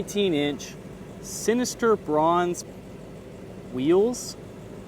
19-inch sinister bronze wheels.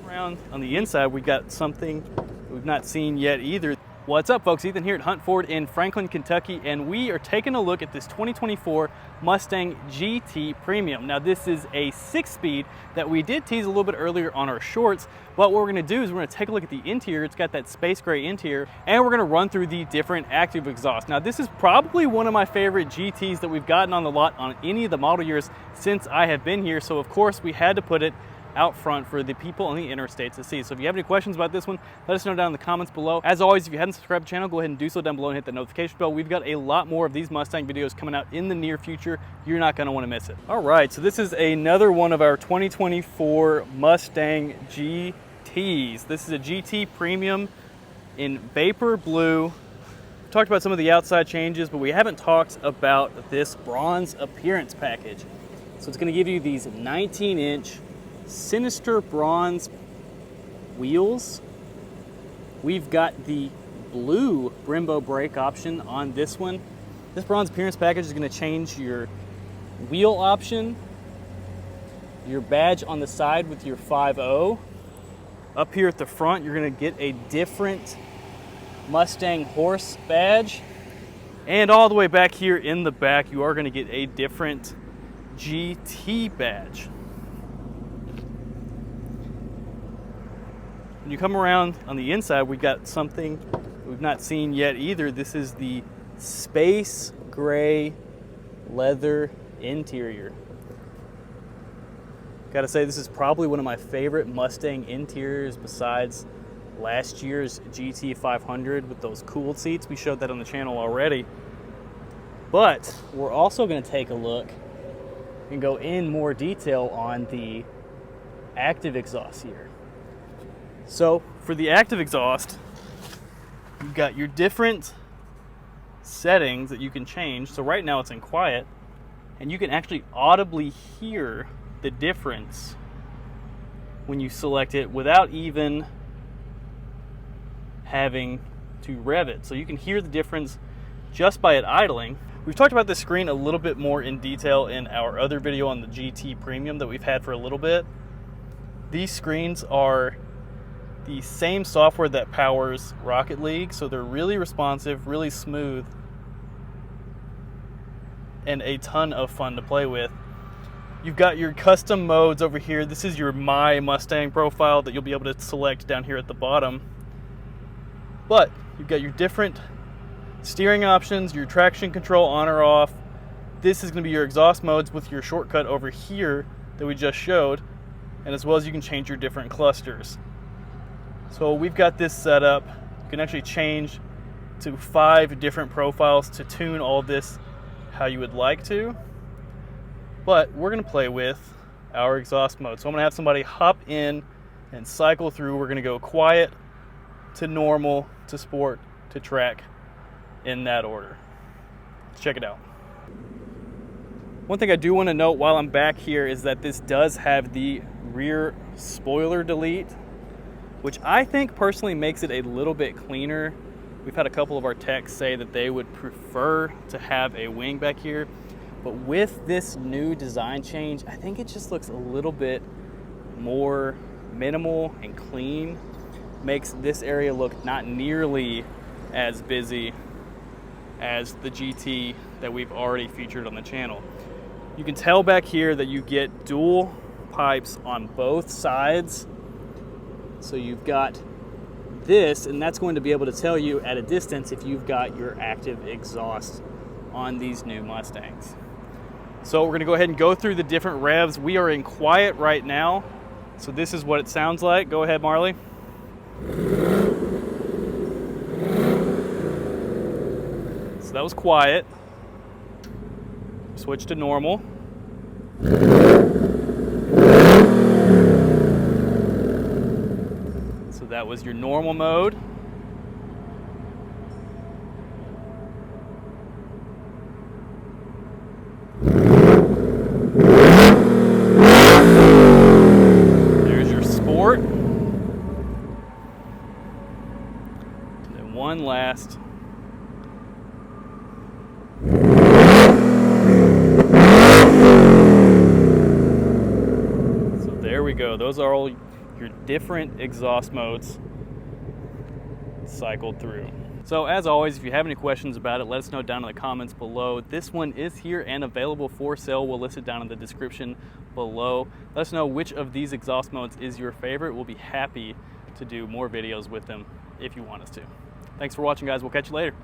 Around on the inside, we got something we've not seen yet either. What's up, folks? Ethan here at Hunt Ford in Franklin, Kentucky, and we are taking a look at this 2024 Mustang GT Premium. Now, this is a 6-speed that we did tease a little bit earlier on our shorts, but what we're gonna do is we're gonna take a look at the interior. It's got that space gray interior, and we're gonna run through the different active exhausts. Now, this is probably one of my favorite GTs that we've gotten on the lot on any of the model years since I have been here, so of course we had to put it out front for the people on the interstate to see. So if you have any questions about this one, let us know down in the comments below. As always, if you haven't subscribed to the channel, go ahead and do so down below and hit the notification bell. We've got a lot more of these Mustang videos coming out in the near future. You're not going to want to miss it. All right, so this is another one of our 2024 Mustang GTs. This is a GT Premium in Vapor Blue. We've talked about some of the outside changes, but we haven't talked about this bronze appearance package. So it's going to give you these 19-inch sinister bronze wheels. We've got the blue Brembo brake option on this one. This bronze appearance package is going to change your wheel option, your badge on the side with your 5.0. Up here at the front, you're going to get a different Mustang horse badge. And all the way back here in the back, you are going to get a different GT badge. When you come around on the inside, we've got something we've not seen yet either. This is the space gray leather interior. Gotta say, this is probably one of my favorite Mustang interiors besides last year's GT 500 with those cooled seats. We showed that on the channel already. But we're also gonna take a look and go in more detail on the active exhaust here. So for the active exhaust, you've got your different settings that you can change. So right now it's in quiet, and you can actually audibly hear the difference when you select it without even having to rev it. So you can hear the difference just by it idling. We've talked about this screen a little bit more in detail in our other video on the GT Premium that we've had for a little bit. These screens are the same software that powers Rocket League, so they're really responsive, really smooth, and a ton of fun to play with. You've got your custom modes over here. This is your My Mustang profile that you'll be able to select down here at the bottom. But you've got your different steering options, your traction control on or off. This is going to be your exhaust modes with your shortcut over here that we just showed, and as well as you can change your different clusters. So we've got this set up. You can actually change to 5 different profiles to tune all this how you would like to. But we're gonna play with our exhaust mode. So I'm gonna have somebody hop in and cycle through. We're gonna go quiet to normal to sport to track in that order. Let's check it out. One thing I do want to note while I'm back here is that this does have the rear spoiler delete, which I think personally makes it a little bit cleaner. We've had a couple of our techs say that they would prefer to have a wing back here, but with this new design change, I think it just looks a little bit more minimal and clean. Makes this area look not nearly as busy as the GT that we've already featured on the channel. You can tell back here that you get dual pipes on both sides. So you've got this, and that's going to be able to tell you at a distance if you've got your active exhaust on these new Mustangs. So we're going to go ahead and go through the different revs. We are in quiet right now, so this is what it sounds like. Go ahead, Marley. So that was quiet. Switch to normal. That was your normal mode. There's your sport. And then one last. we go. Those are all your different exhaust modes cycled through. So as always, if you have any questions about it, let us know down in the comments below. This one is here and available for sale. We'll list it down in the description below. Let us know which of these exhaust modes is your favorite. We'll be happy to do more videos with them if you want us to. Thanks for watching, guys. We'll catch you later.